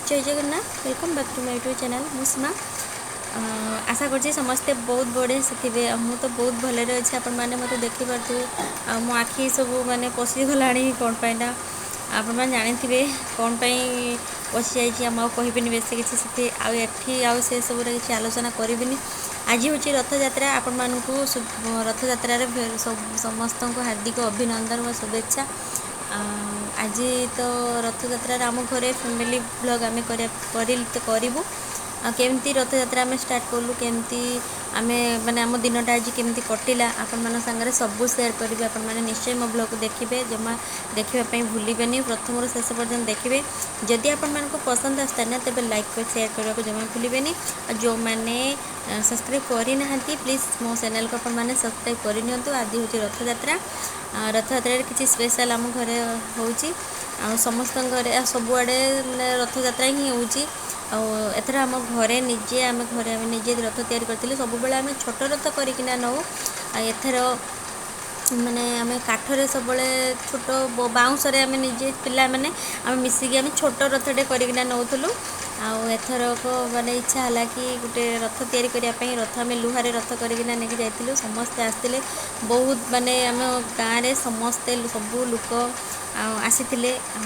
जय Jagannath welcome back to my YouTube channel मुसीमा आशा कर समस्ते बहुत बढ़िया से थे मु तो बहुत भले अच्छे आपण मैंने मत देखिपे मो आखि सब माने पशिगला कौन पाइना आपण मैंने जानी कौन पशि जाइए कहबी बेस किसी आउ से सब किसी आलोचना करी आज हूँ रथ यात्रा आपण मानू रथ यात्रा समस्त को हार्दिक अभिनंदन और शुभेच्छा। आज तो रथ यात्रा आम घरे फैमिली ब्लॉग आम करूँ केमती रथ यात्रा आम स्टार्ट कलु केमती आमे माने आम दिनटा आज केमती कटिला आपण मान संगे सबू सेयार करी आपण मैंने निश्चय मो ब्लॉग देखिए जमा देखापी भूलें प्रथम शेष पर्यटन देखिए जदि आपण मान पसंद आसता ना तेज लाइक कर शेयर करने को जमा भूलें जो मैंने सब्सक्राइब करना प्लीज मो चैनल को अपन मैंने सब्सक्राइब करनी आज हूँ रथ यात्रा किसी स्पेशल आम घरे हो समस्त घरे सबुआड़े रथ यात्रा ही होची एथर आम घरे निजे आम निजे रथ तैयारी करथिलु सब बेले आम छोट रथ करिकिना नौ एथर माने आम काठरे सब छोट बाउंस आम निजे पिला माने आम मिसिकी आम छोट रथटे करिकिना नौथुलु एथरक माने इच्छा है कि गोटे रथ तैयारी करने रथ आम लुहारे रथ करना नहीं जाइलु समस्ते आसते बहुत माने आम गाँव समस्ते सबू लोक आसी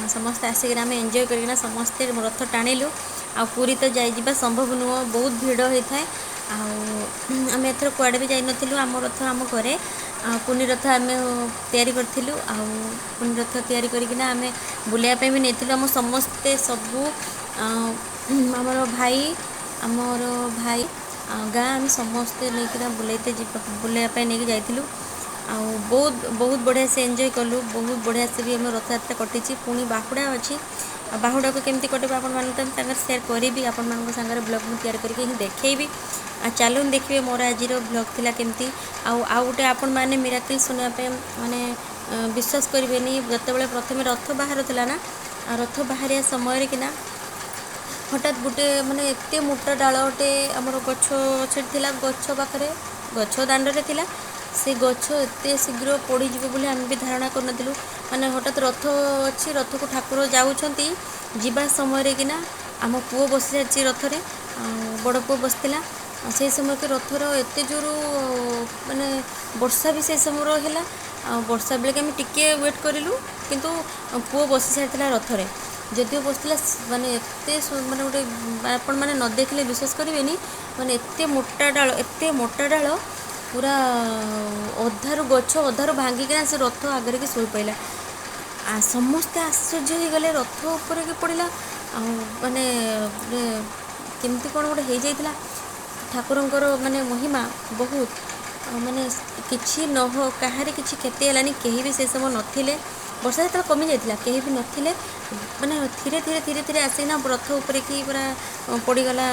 समस्ते आसिक आम एंजॉय करना समस्ते रथ टाणिलु पूरी तो जाइबा संभव नुह बहुत भीड़ होता है आम एथर कुआड़े भी जाइनु आम रथ आम घरे पुनी रथ आम तैयारी करूँ पुनी रथ तैयारी करना आम बुलाइपी भी नहीं आम समस्ते सबू आमर भाई गाँ आम समस्ते नहीं बुलाइपी नहीं जाइलु बहुत बहुत बढ़िया से एंजॉय कलु बहुत बढ़िया से भी आम रथ यात्रा कटी पुणी बाहुड़ा अच्छी बाहुड़ा को केमती कटे आपण मैंने सेयार करी आपण मान सागर ब्लॉग में तैयार करके देखी चलू देखिए मोर आज ब्लॉग थिला केमती आउ गोटे आपण मैंने मिराकल सुनापे माने विश्वास करेंगे जिते प्रथम रथ बाहर था ना रथ बाहर समय किना हठात गोटे माने एते मोटा डालटे आमर गछ छेड़ा गछ पाखे गछ दांडे थिला से गछ एत शीघ्र पड़ज बोली आम भी धारणा करूँ माने हठात रथ अच्छी रथ को ठाकुर जाऊँगी जीवा समय किना आम पुओ बसी सारी रथरे बड़ पुओ बसला से समय के रथर एत जोर माने वर्षा भी से समय है वर्षा बेले आम टिके वेट करूँ किंतु पुओ बसी सारी रथरे जदिव बसला माने एत माने गोटे आपण मैंने न देखले विश्वास करेंगे माने एत मोटा डाल पूरा अधारू गछ अधारू भांगिकना से रथ आगे की शोई पाइला समस्ते आश्चर्य हो गले रथ उपर के पड़ा माने केमती कौन गोटे हो जाइला ठाकुरंकर माने महिमा बहुत माने किछि न हो कहारी किछि क्षति हैलानी केही भी से समय नथिले वर्षा जो कमी जाइला केही भी नथिले माने धीरे धीरे धीरे धीरे आसिना रथ उपर की पूरा पड़गला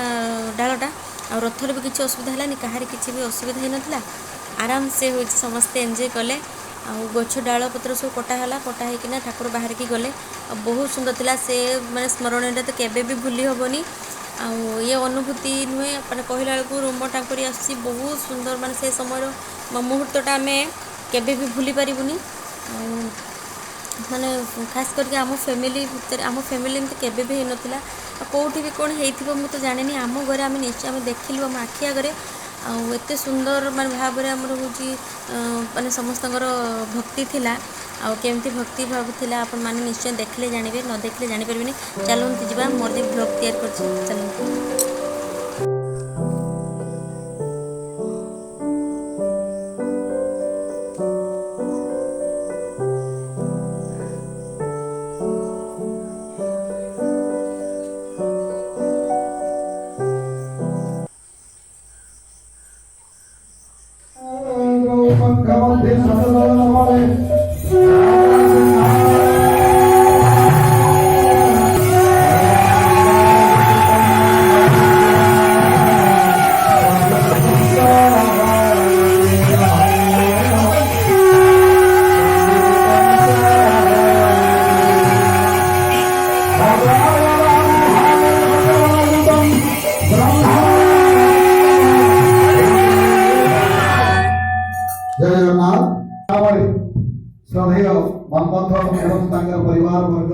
डालटा आ रथर भी किसी असुविधा है कहार किसी भी असुविधा ही नाला आराम से हो समस्ते एंजॉय कले गछ डाल पत्र सब कटाला कटा होना ठाकुर बाहर की गले बहुत सुंदर थिला से माने स्मरण तो केबे भी भूली हेनी ये अनुभूति नुहे मैंने कहला बेलू रोम टांकुरी आसी बहुत सुंदर माने से समय मुहूर्तटा आम केबे भी भूली पारूनी माने खास करके आम फैमिली भितर आम फैमिली एमती केबे भी होता कौटी भी कौन हो मुझे जानी आम घर आम निश्चय आम देखिलु आम आखि आगे एत सुंदर मान भाव में आमर हूँ माने समस्त भक्ति थिला केमती भक्ति भाव थिला आपण माने निश्चय देखले जानिबे न देखले जानि परबेनी चलंती जिबा मोर जे ब्लॉग तैयार करछि चलंती जय जगन्नाथ श्रद्धेय मनपथ एवं परिवार वर्ग